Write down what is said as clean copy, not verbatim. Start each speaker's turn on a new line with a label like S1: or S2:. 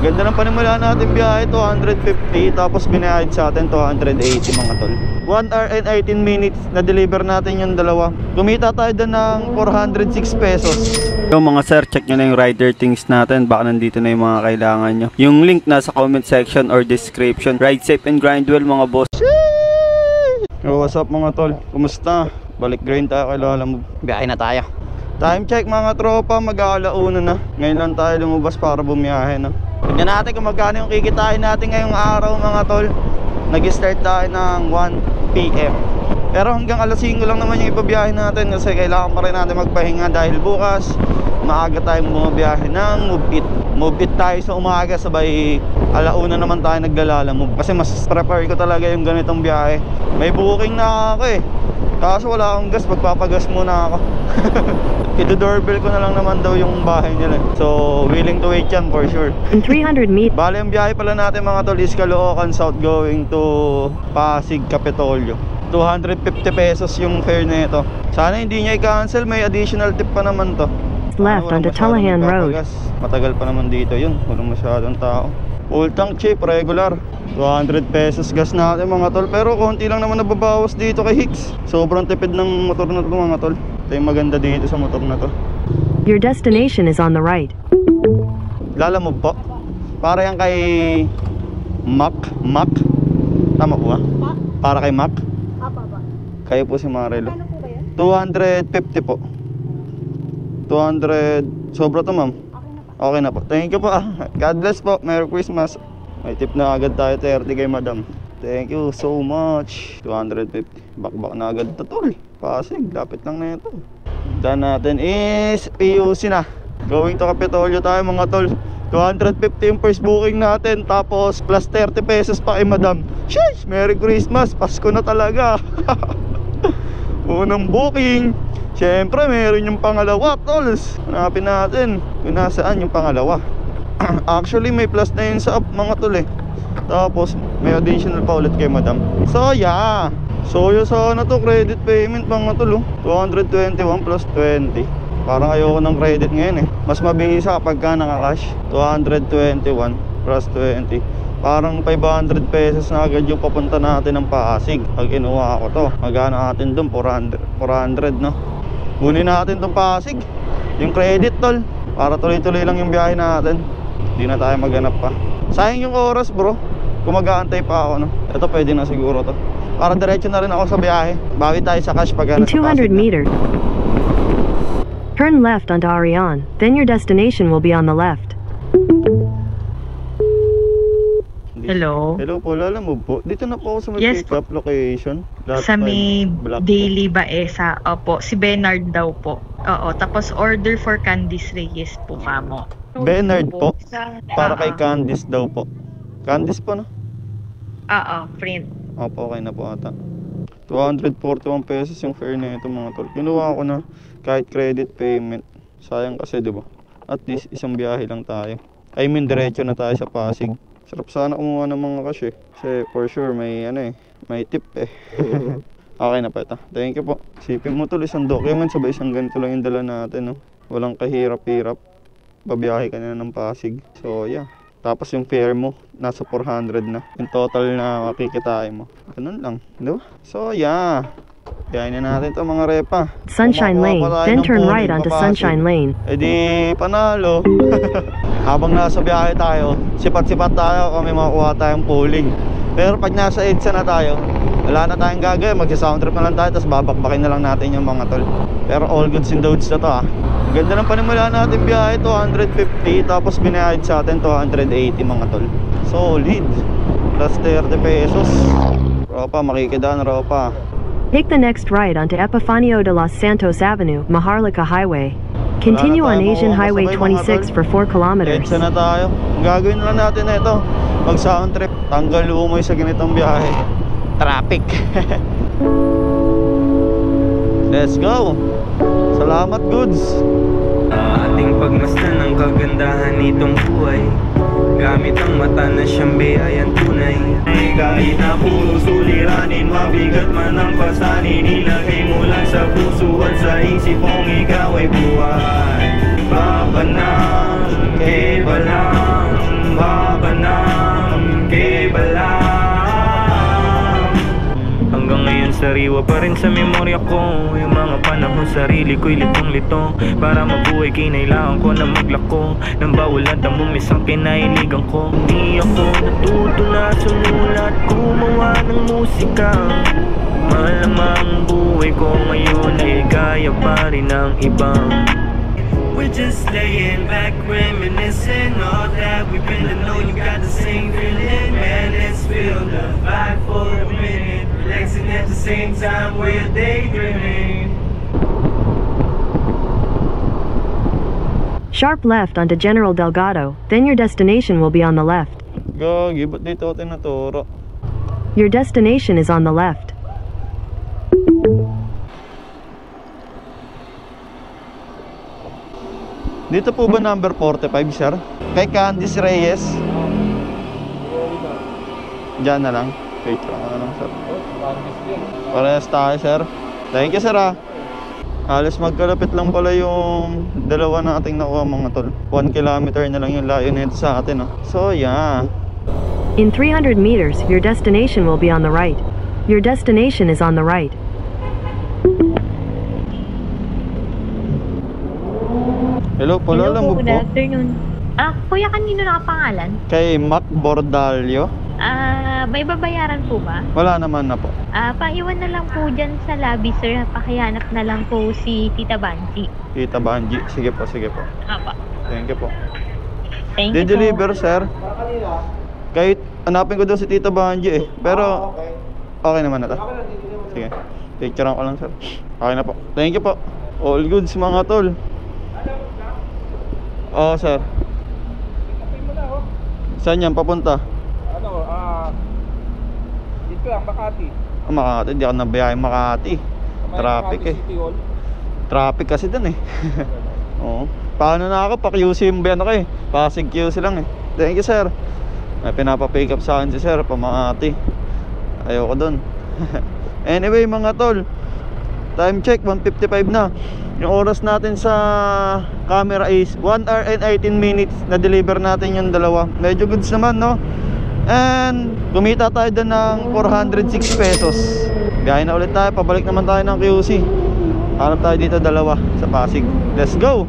S1: Ganda ng panimula natin biyahe, 250. Tapos binayad sa atin 280 mga tol. 1 hour and 18 minutes na deliver natin yung dalawa. Kumita tayo doon ng 406 pesos. Yung mga sir, check nyo na yung rider things natin. Baka nandito na yung mga kailangan nyo. Yung link nasa comment section or description. Ride safe and grind well mga boss. Yo, what's up mga tol? Kumusta? Balik grind tayo kay Lola Move. Biyahe na tayo. Time check mga tropa, mag-aalauna na. Ngayon lang tayo lumabas para bumiyahe na. Tignan natin kung magkano yung kikitain natin ngayong araw mga tol. Nag-start tayo ng 1 PM. Pero hanggang alas 5 lang naman yung ipabiyahe natin kasi kailangan pa rin natin magpahinga dahil bukas maaga tayong bumabiyahe ng Move It. Move It tayo sa umaga, sabay alauna naman tayo naglalala Move. Kasi mas prepare ko talaga yung ganitong biyahe. May booking na ako eh. Kaso wala akong gas, magpapagas muna ako. Ito-doorbell ko na lang naman daw yung bahay nila. So, willing to wait yan for sure.
S2: In 300 meters.
S1: Bale, yung biyahe pala natin mga tol is Caloocan South going to Pasig, Capitolio. 250 pesos yung fare na ito. Sana hindi niya i-cancel, may additional tip pa naman to.
S2: Left onto Tullahan Road.
S1: Matagal pa naman dito yun, walang masyadong tao. Full tank cheap, regular 200 pesos gas natin mga tol. Pero konti lang naman nababawas dito kay Hicks. Sobrang tipid ng motor na to mga tol. Ito yung maganda dito sa motor na to.
S2: Your destination is on the right.
S1: Lalamove po. Para yan kay Mac. Tama po ba? Para kay Mac? Kayo po si Marelo. 250 po. 200. Sobra to ma'am. Okay na po. Thank you po. God bless po. Merry Christmas. May tip na agad tayo 30 kay madam. Thank you so much. 250. Bakbak na agad to tol. Pasig. Lapit lang na ito. Daan natin is PUC na. Going to Capitolio tayo mga tol. 250 yung first booking natin. Tapos plus 30 pesos pa kay madam. Sheesh! Merry Christmas. Pasko na talaga. Unang booking. Siyempre meron yung pangalawa tols. Hanapin natin kung nasaan yung pangalawa. Actually may plus na yun sa mga tol eh. Tapos may additional pa ulit kay madam. So yeah. So yun sana to credit payment mga tol 221 plus 20. Parang ayoko ng credit ngayon eh. Mas mabisa kapag ka naka-cash. 221 plus 20. Parang 500 pesos na agad yung papunta natin ng Pasig. Pag inuha ko to, magana natin dun 400 no. Kunin natin tong Pasig, yung credit tol, para tuloy-tuloy lang yung biyahe natin. Hindi na tayo maghanap pa. Sayang yung oras bro, kung mag-aantay pa ako no. Ito pwede na siguro to. Para diretso na rin ako sa biyahe. Bawi tayo sa cash pag
S2: in 200 meters. Turn left onto Arion, then your destination will be on the left.
S3: Hello?
S1: Hello po, Lola Move po. Dito na po ako sa may
S3: Yes,
S1: pick-up location.
S3: Sa may Daily Baesa. Opo, si Bernard daw po. Oo, tapos order for Candice Reyes po kamo.
S1: Bernard po? Para kay Candice daw po. Candice po no?
S3: Oo, print.
S1: Opo, okay na po ata. 241 pesos yung fare na ito mga tol. Kinuha ko na kahit credit payment. Sayang kasi diba? At least isang biyahe lang tayo. I mean diretso na tayo sa Pasig. Sarap sana kumuha ng mga cash eh. Kasi for sure may ano eh, may tip eh. Okay na po ito. Thank you po. Sipin mo tol, isang document sabay isang ganito lang yung dala natin no. Walang kahirap-hirap. Babiyahe ka na ng Pasig. So yeah. Tapos yung fare mo nasa 400 na. Yung total na makikitain mo. Ganun lang, di ba? So yeah. Biyahe na natin ito mga repa.
S2: Sunshine Lane, then turn right onto Sunshine Lane.
S1: Eh di panalo. Habang nasa biyahe tayo, sipat-sipat tayo kung may makuha tayong pooling. Pero pag nasa EDSA na tayo, wala na tayong gagawin, magsa-sound trip na lang tayo, tapos babakbakin na lang natin yung mga tol. Pero all goods in dodes na to Ganda ng panimula natin biyahe, 250. Tapos binayad sa atin 280 mga tol. Solid. Plus 30 pesos. Ropa, makikidaan ropa.
S2: Take the next right onto Epifanio de los Santos Avenue, Maharlika Highway. Continue on Asian Highway 26 for 4 kilometers.
S1: EDSA na tayo. Ang gagawin na lang natin na ito, mag sound trip, tanggal umoy sa ganitong biyahe. Traffic. Let's go. Salamat goods.
S4: Ating pagmasdan ng kagandahan nitong buhay, gamit ang mata na siyang biyayang tunay. Kahit na puro suliranin, mabigat man ang pasanin, ilagay mo lang sa puso at sa isip mong ikaw ay buhay. Babanang, kebalang, Sariwa pa rin sa memorya ko yung mga panahon, sarili ko'y litong-litong. Para mabuhay kinailangan ko na maglako ng bawal at tamumis ang kinahiligan ko. Di ako natuto na sumulat, gumawa ng musika. Malamang buhay ko ngayon ay gaya pa rin ng ibang. We're just laying back, reminiscing all that we've been to know. You got the same feeling, man. Let's feel the vibe for a minute. Relaxing at the same time, we're daydreaming.
S2: Sharp left onto General Delgado, then your destination will be on the left.
S1: Gagi, ba't dito ako tinuturo?
S2: Your destination is on the left.
S1: Dito po ba number 45, sir? Kay Candice Reyes? Diyan na lang. Wait lang, sir. Parehas tayo, sir. Thank you, sir, ah. Alas magkalapit lang pala yung dalawa nating nakuha, mga tol. 1 kilometer na lang yung layo nito sa atin, ah. So, yeah.
S2: In 300 meters, your destination will be on the right. Your destination is on the right.
S1: Hello po, Lola mo po?
S5: Good afternoon. Kuya, kanino nakapangalan?
S1: Kay Mac Bordalio.
S5: May babayaran po ba?
S1: Wala naman na po.
S5: Paiwan na lang po dyan sa lobby, sir. Pakihanap na lang po si Tita Banji.
S1: Tita Banji. Sige po, sige po.
S5: Apa.
S1: Thank you po.
S5: Thank you po.
S1: Di-deliver, sir. Kahit hanapin ko doon si Tita Banji eh. Pero, okay naman na to. Sige. Picturean ko lang, sir. Okay na po. Thank you po. All goods, mga tol. Oo, sir. Saan yan? Papunta?
S6: Dito lang, Makati.
S1: Makati, hindi ako nabiyahe Makati. Traffic eh. Traffic kasi dun eh. Oo. Paano na ako? Pa-QC yung ano ko eh. Pasig QC lang eh. Thank you, sir. May pinapa-pick up sa akin si sir, pa Makati. Ayoko dun. Anyway, mga tol, time check, 1:55 na. Yung oras natin sa camera is 1 hour and 18 minutes. Na-deliver natin yung dalawa. Medyo goods naman, no? And kumita tayo doon ng 406 pesos. Biyahe na ulit tayo, pabalik naman tayo ng QC. Hanap tayo dito dalawa sa Pasig. Let's go!